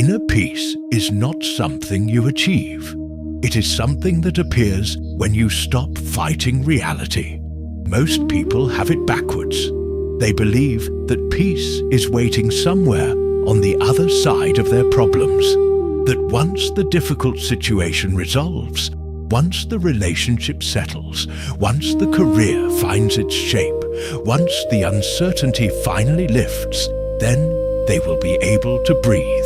Inner peace is not something you achieve. It is something that appears when you stop fighting reality. Most people have it backwards. They believe that peace is waiting somewhere on the other side of their problems. That once the difficult situation resolves, once the relationship settles, once the career finds its shape, once the uncertainty finally lifts, then they will be able to breathe.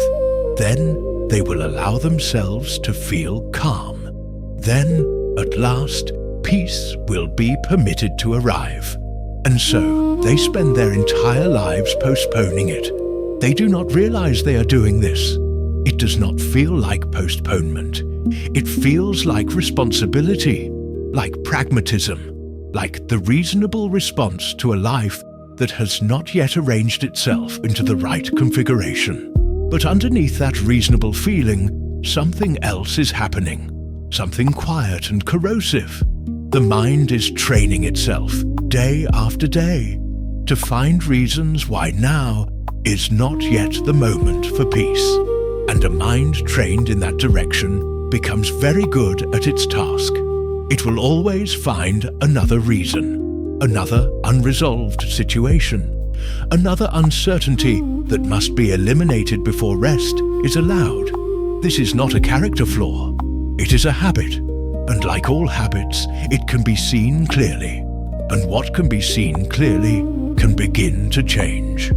Then they will allow themselves to feel calm. Then, at last, peace will be permitted to arrive. And so, they spend their entire lives postponing it. They do not realize they are doing this. It does not feel like postponement. It feels like responsibility, like pragmatism, like the reasonable response to a life that has not yet arranged itself into the right configuration. But underneath that reasonable feeling, something else is happening, something quiet and corrosive. The mind is training itself, day after day, to find reasons why now is not yet the moment for peace. And a mind trained in that direction becomes very good at its task. It will always find another reason, another unresolved situation, another uncertainty that must be eliminated before rest is allowed. This is not a character flaw. It is a habit. And like all habits, it can be seen clearly. And what can be seen clearly can begin to change.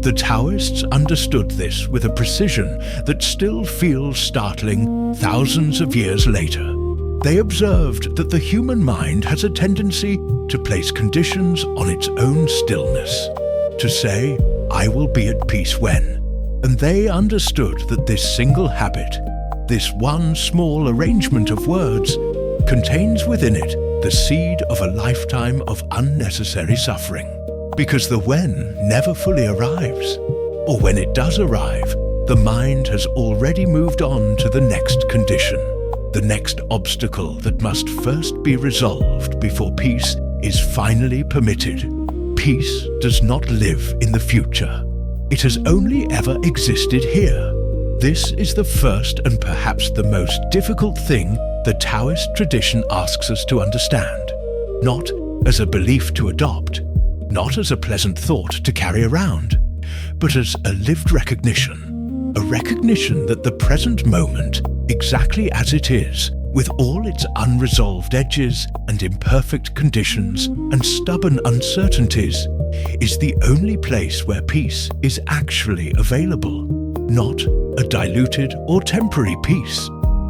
The Taoists understood this with a precision that still feels startling thousands of years later. They observed that the human mind has a tendency to place conditions on its own stillness, to say, "I will be at peace when." And they understood that this single habit, this one small arrangement of words, contains within it the seed of a lifetime of unnecessary suffering. Because the when never fully arrives, or when it does arrive, the mind has already moved on to the next condition, the next obstacle that must first be resolved before peace is finally permitted. Peace does not live in the future. It has only ever existed here. This is the first and perhaps the most difficult thing the Taoist tradition asks us to understand, not as a belief to adopt, not as a pleasant thought to carry around, but as a lived recognition, a recognition that the present moment, exactly as it is, with all its unresolved edges and imperfect conditions and stubborn uncertainties, is the only place where peace is actually available, not a diluted or temporary peace.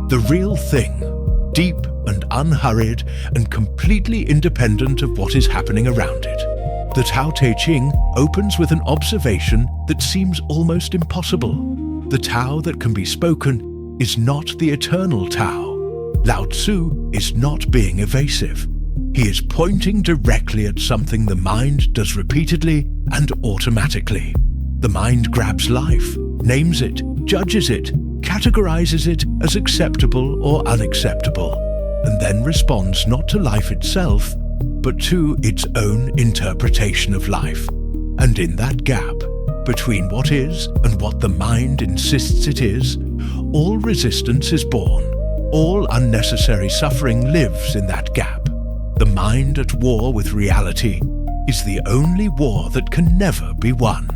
The real thing, deep and unhurried and completely independent of what is happening around it. The Tao Te Ching opens with an observation that seems almost impossible. The Tao that can be spoken is not the eternal Tao. Lao Tzu is not being evasive. He is pointing directly at something the mind does repeatedly and automatically. The mind grabs life, names it, judges it, categorizes it as acceptable or unacceptable, and then responds not to life itself, but to its own interpretation of life. And in that gap, between what is and what the mind insists it is, all resistance is born. All unnecessary suffering lives in that gap. The mind at war with reality is the only war that can never be won.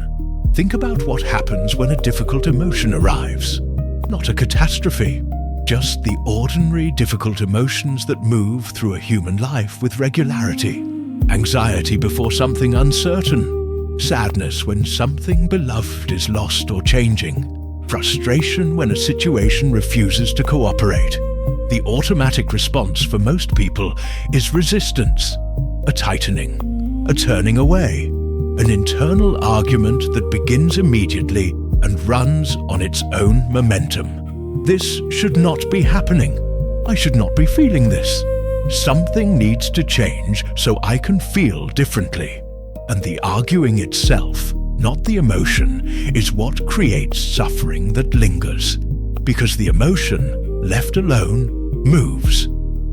Think about what happens when a difficult emotion arrives. Not a catastrophe, just the ordinary difficult emotions that move through a human life with regularity. Anxiety before something uncertain. Sadness when something beloved is lost or changing. Frustration when a situation refuses to cooperate. The automatic response for most people is resistance, a tightening, a turning away, an internal argument that begins immediately and runs on its own momentum. This should not be happening. I should not be feeling this. Something needs to change so I can feel differently. And the arguing itself, not the emotion, is what creates suffering that lingers. Because the emotion, left alone, moves.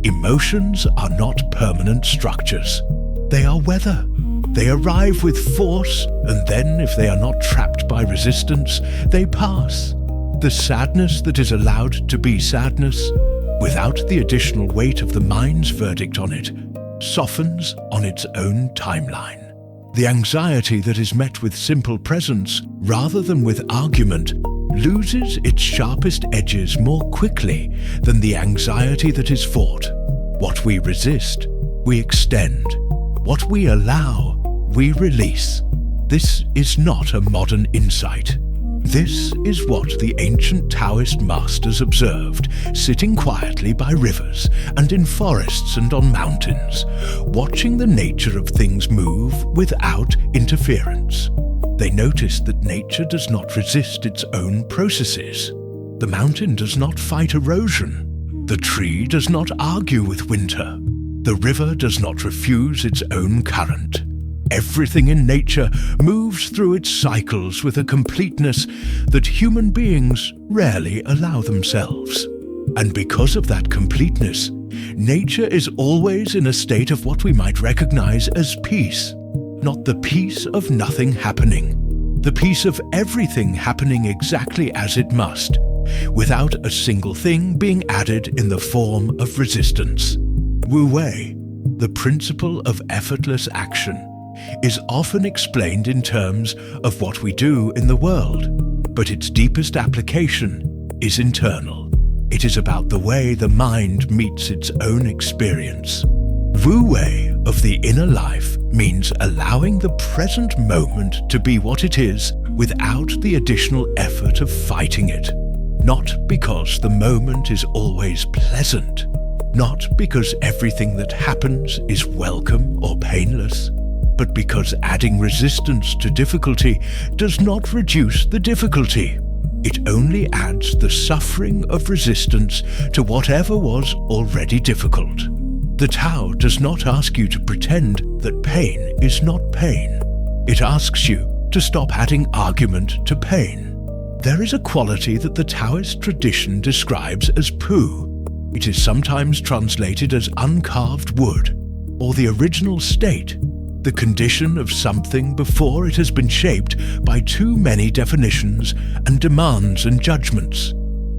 Emotions are not permanent structures. They are weather. They arrive with force, and then if they are not trapped by resistance, they pass. The sadness that is allowed to be sadness, without the additional weight of the mind's verdict on it, softens on its own timeline. The anxiety that is met with simple presence rather than with argument loses its sharpest edges more quickly than the anxiety that is fought. What we resist, we extend. What we allow, we release. This is not a modern insight. This is what the ancient Taoist masters observed, sitting quietly by rivers and in forests and on mountains, watching the nature of things move without interference. They noticed that nature does not resist its own processes. The mountain does not fight erosion. The tree does not argue with winter. The river does not refuse its own current. Everything in nature moves through its cycles with a completeness that human beings rarely allow themselves. And because of that completeness, nature is always in a state of what we might recognize as peace. Not the peace of nothing happening, the peace of everything happening exactly as it must, without a single thing being added in the form of resistance. Wu Wei, the principle of effortless action, is often explained in terms of what we do in the world, but its deepest application is internal. It is about the way the mind meets its own experience. Wu Wei of the inner life means allowing the present moment to be what it is without the additional effort of fighting it. Not because the moment is always pleasant, not because everything that happens is welcome or painless, but because adding resistance to difficulty does not reduce the difficulty. It only adds the suffering of resistance to whatever was already difficult. The Tao does not ask you to pretend that pain is not pain. It asks you to stop adding argument to pain. There is a quality that the Taoist tradition describes as pu. It is sometimes translated as uncarved wood, or the original state, the condition of something before it has been shaped by too many definitions and demands and judgments.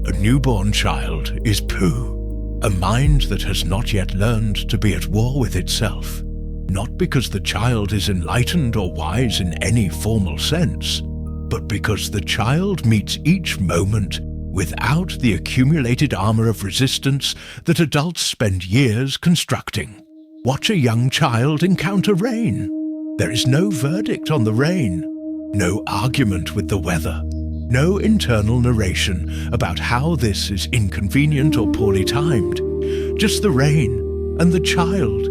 A newborn child is pu, a mind that has not yet learned to be at war with itself, not because the child is enlightened or wise in any formal sense, but because the child meets each moment without the accumulated armor of resistance that adults spend years constructing. Watch a young child encounter rain. There is no verdict on the rain, no argument with the weather, no internal narration about how this is inconvenient or poorly timed, just the rain and the child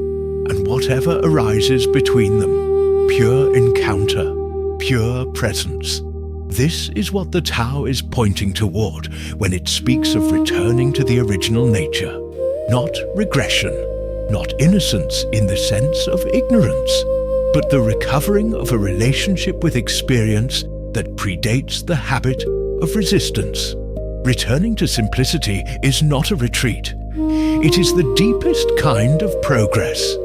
and whatever arises between them. Pure encounter, pure presence. This is what the Tao is pointing toward when it speaks of returning to the original nature, not regression, not innocence in the sense of ignorance, but the recovering of a relationship with experience that predates the habit of resistance. Returning to simplicity is not a retreat. It is the deepest kind of progress.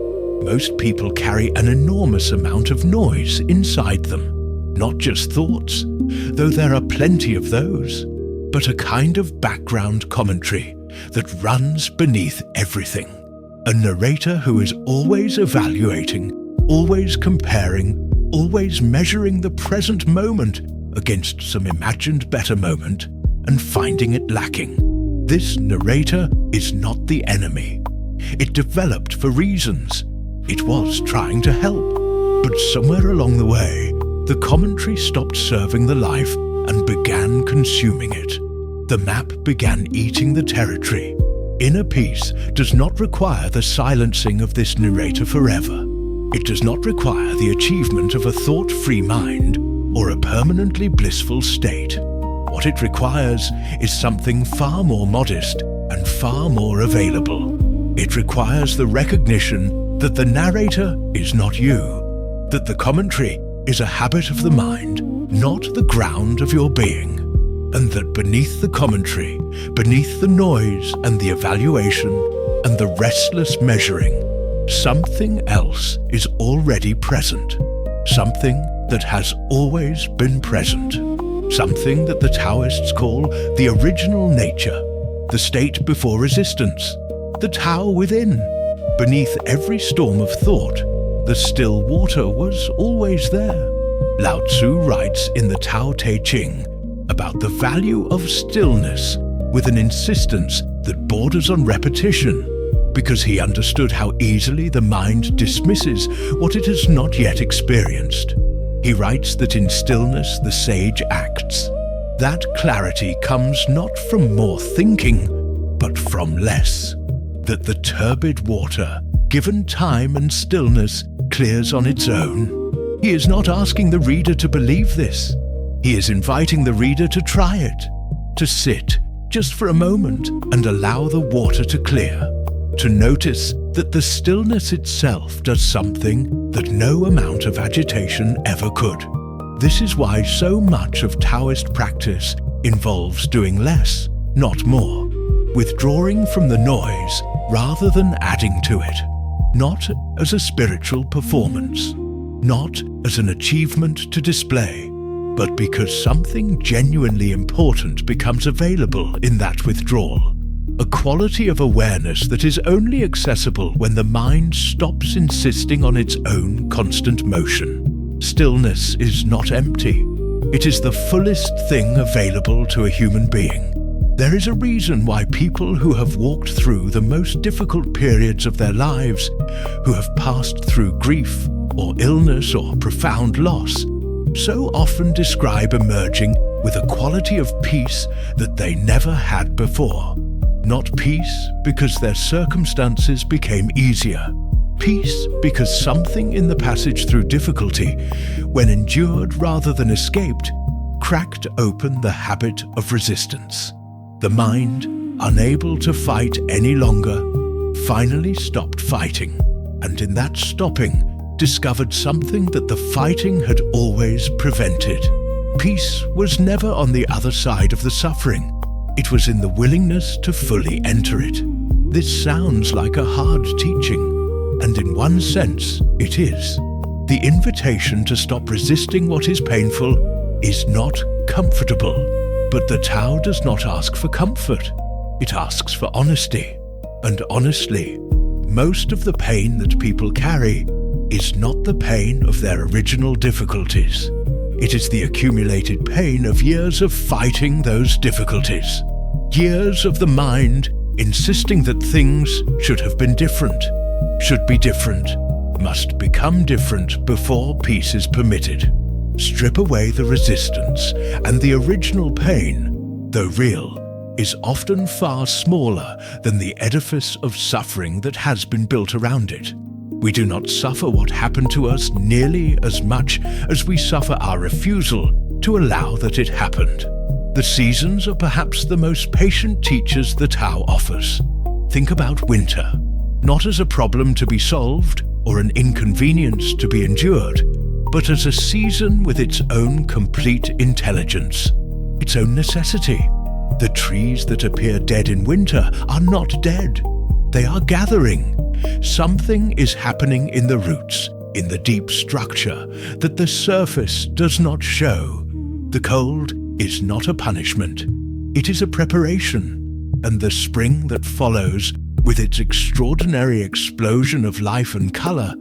Most people carry an enormous amount of noise inside them, not just thoughts, though there are plenty of those, but a kind of background commentary that runs beneath everything. A narrator who is always evaluating, always comparing, always measuring the present moment against some imagined better moment and finding it lacking. This narrator is not the enemy. It developed for reasons. It was trying to help, but somewhere along the way, the commentary stopped serving the life and began consuming it. The map began eating the territory. Inner peace does not require the silencing of this narrator forever. It does not require the achievement of a thought-free mind or a permanently blissful state. What it requires is something far more modest and far more available. It requires the recognition that the narrator is not you, that the commentary is a habit of the mind, not the ground of your being, and that beneath the commentary, beneath the noise and the evaluation and the restless measuring, something else is already present, something that has always been present, something that the Taoists call the original nature, the state before resistance, the Tao within. Beneath every storm of thought, the still water was always there. Lao Tzu writes in the Tao Te Ching about the value of stillness with an insistence that borders on repetition, because he understood how easily the mind dismisses what it has not yet experienced. He writes that in stillness the sage acts. That clarity comes not from more thinking, but from less. That the turbid water, given time and stillness, clears on its own. He is not asking the reader to believe this. He is inviting the reader to try it, to sit just for a moment and allow the water to clear, to notice that the stillness itself does something that no amount of agitation ever could. This is why so much of Taoist practice involves doing less, not more, withdrawing from the noise rather than adding to it, not as a spiritual performance, not as an achievement to display, but because something genuinely important becomes available in that withdrawal. A quality of awareness that is only accessible when the mind stops insisting on its own constant motion. Stillness is not empty. It is the fullest thing available to a human being. There is a reason why people who have walked through the most difficult periods of their lives, who have passed through grief or illness or profound loss, so often describe emerging with a quality of peace that they never had before. Not peace because their circumstances became easier. Peace because something in the passage through difficulty, when endured rather than escaped, cracked open the habit of resistance. The mind, unable to fight any longer, finally stopped fighting, and in that stopping, discovered something that the fighting had always prevented. Peace was never on the other side of the suffering. It was in the willingness to fully enter it. This sounds like a hard teaching, and in one sense, it is. The invitation to stop resisting what is painful is not comfortable, but the Tao does not ask for comfort. It asks for honesty. And honestly, most of the pain that people carry is not the pain of their original difficulties. It is the accumulated pain of years of fighting those difficulties. Years of the mind insisting that things should have been different, should be different, must become different before peace is permitted. Strip away the resistance, and the original pain, though real, is often far smaller than the edifice of suffering that has been built around it. We do not suffer what happened to us nearly as much as we suffer our refusal to allow that it happened. The seasons are perhaps the most patient teachers the Tao offers. Think about winter, not as a problem to be solved or an inconvenience to be endured, but as a season with its own complete intelligence, its own necessity. The trees that appear dead in winter are not dead. They are gathering. Something is happening in the roots, in the deep structure, that the surface does not show. The cold is not a punishment. It is a preparation. And the spring that follows, with its extraordinary explosion of life and color,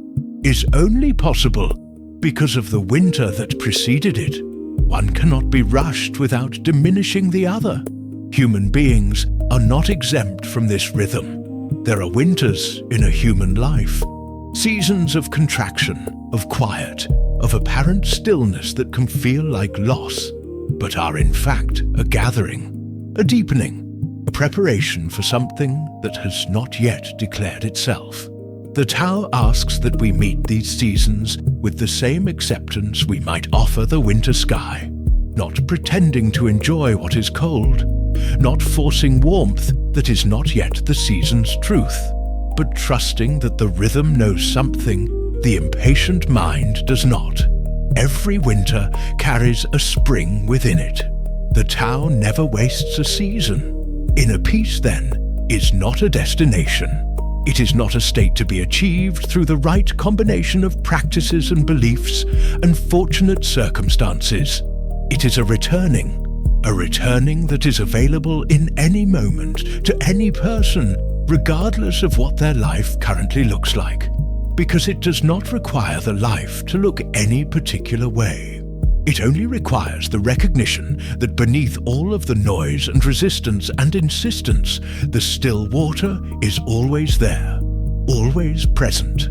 is only possible because of the winter that preceded it. One cannot be rushed without diminishing the other. Human beings are not exempt from this rhythm. There are winters in a human life, seasons of contraction, of quiet, of apparent stillness that can feel like loss, but are in fact a gathering, a deepening, a preparation for something that has not yet declared itself. The Tao asks that we meet these seasons with the same acceptance we might offer the winter sky, not pretending to enjoy what is cold, not forcing warmth that is not yet the season's truth, but trusting that the rhythm knows something the impatient mind does not. Every winter carries a spring within it. The Tao never wastes a season. Inner peace, then, is not a destination. It is not a state to be achieved through the right combination of practices and beliefs and fortunate circumstances. It is a returning that is available in any moment to any person, regardless of what their life currently looks like, because it does not require the life to look any particular way. It only requires the recognition that beneath all of the noise and resistance and insistence, the still water is always there, always present,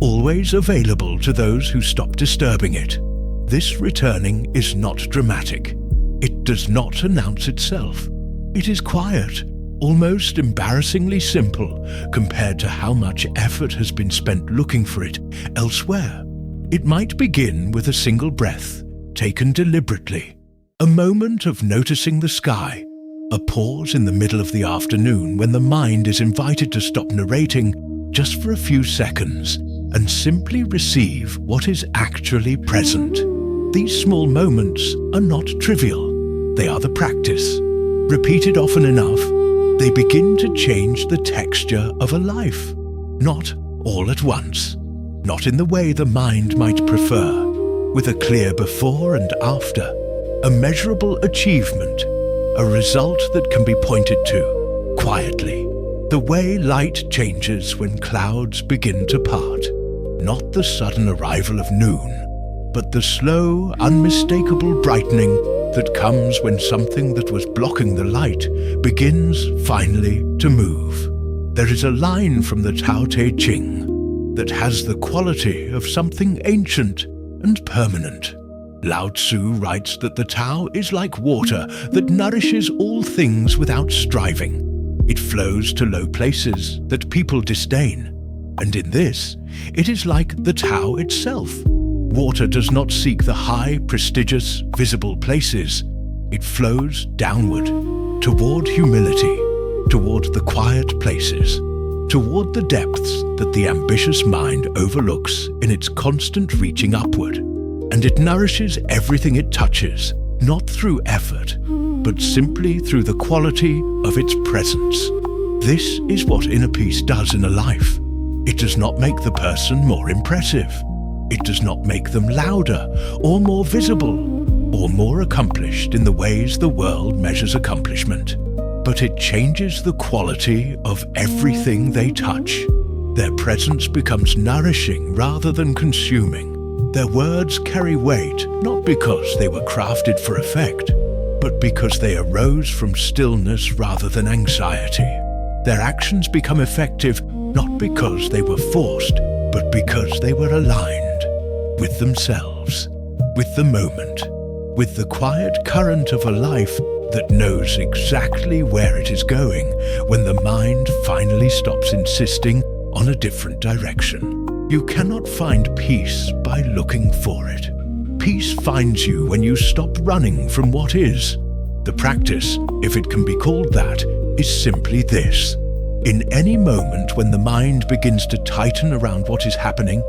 always available to those who stop disturbing it. This returning is not dramatic. It does not announce itself. It is quiet, almost embarrassingly simple compared to how much effort has been spent looking for it elsewhere. It might begin with a single breath, taken deliberately, a moment of noticing the sky, a pause in the middle of the afternoon when the mind is invited to stop narrating just for a few seconds and simply receive what is actually present. These small moments are not trivial. They are the practice. Repeated often enough, they begin to change the texture of a life. Not all at once, not in the way the mind might prefer, with a clear before and after, a measurable achievement, a result that can be pointed to, quietly, the way light changes when clouds begin to part. Not the sudden arrival of noon, but the slow, unmistakable brightening that comes when something that was blocking the light begins finally to move. There is a line from the Tao Te Ching that has the quality of something ancient and permanent. Lao Tzu writes that the Tao is like water that nourishes all things without striving. It flows to low places that people disdain. And in this, it is like the Tao itself. Water does not seek the high, prestigious, visible places. It flows downward, toward humility, toward the quiet places, toward the depths that the ambitious mind overlooks in its constant reaching upward. And it nourishes everything it touches, not through effort, but simply through the quality of its presence. This is what inner peace does in a life. It does not make the person more impressive. It does not make them louder or more visible or more accomplished in the ways the world measures accomplishment. But it changes the quality of everything they touch. Their presence becomes nourishing rather than consuming. Their words carry weight not because they were crafted for effect, but because they arose from stillness rather than anxiety. Their actions become effective not because they were forced, but because they were aligned with themselves, with the moment, with the quiet current of a life that knows exactly where it is going when the mind finally stops insisting on a different direction. You cannot find peace by looking for it. Peace finds you when you stop running from what is. The practice, if it can be called that, is simply this. In any moment when the mind begins to tighten around what is happening,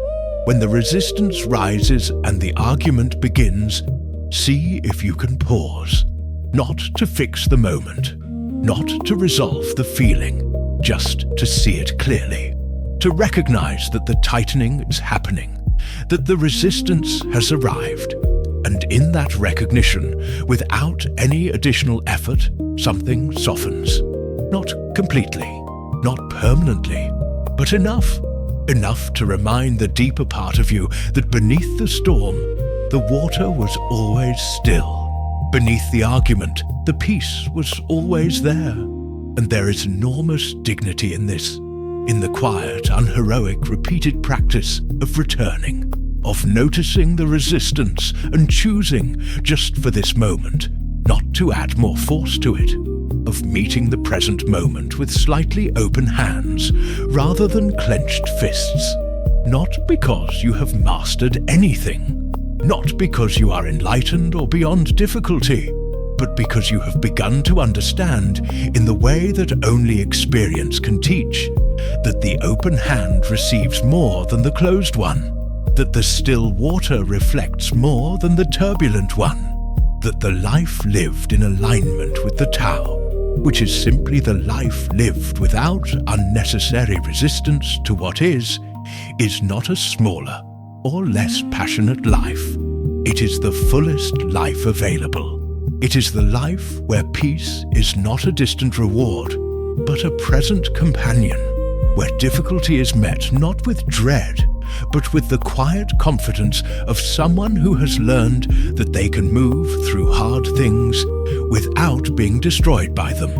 when the resistance rises and the argument begins, see if you can pause. Not to fix the moment, not to resolve the feeling, just to see it clearly. To recognize that the tightening is happening, that the resistance has arrived. And in that recognition, without any additional effort, something softens. Not completely, not permanently, but enough. Enough to remind the deeper part of you that beneath the storm, the water was always still. Beneath the argument, the peace was always there. And there is enormous dignity in this, in the quiet, unheroic, repeated practice of returning, of noticing the resistance and choosing, just for this moment, not to add more force to it, of meeting the present moment with slightly open hands rather than clenched fists. Not because you have mastered anything, not because you are enlightened or beyond difficulty, but because you have begun to understand, in the way that only experience can teach, that the open hand receives more than the closed one, that the still water reflects more than the turbulent one, that the life lived in alignment with the Tao, which is simply the life lived without unnecessary resistance to what is not a smaller or less passionate life, It is the fullest life available. It is the life where peace is not a distant reward, but a present companion, where difficulty is met not with dread, but with the quiet confidence of someone who has learned that they can move through hard things without being destroyed by them,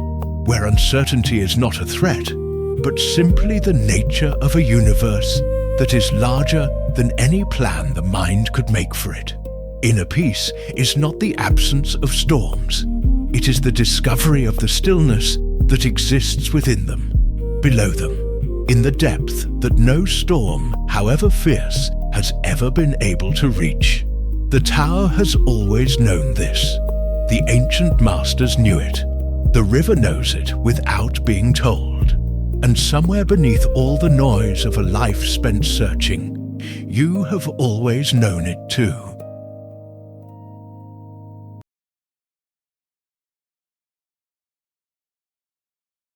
where uncertainty is not a threat, but simply the nature of a universe that is larger than any plan the mind could make for it. Inner peace is not the absence of storms. It is the discovery of the stillness that exists within them, below them, in the depth that no storm, however fierce, has ever been able to reach. The Tao has always known this. The ancient masters knew it. The river knows it without being told. And somewhere beneath all the noise of a life spent searching, you have always known it too.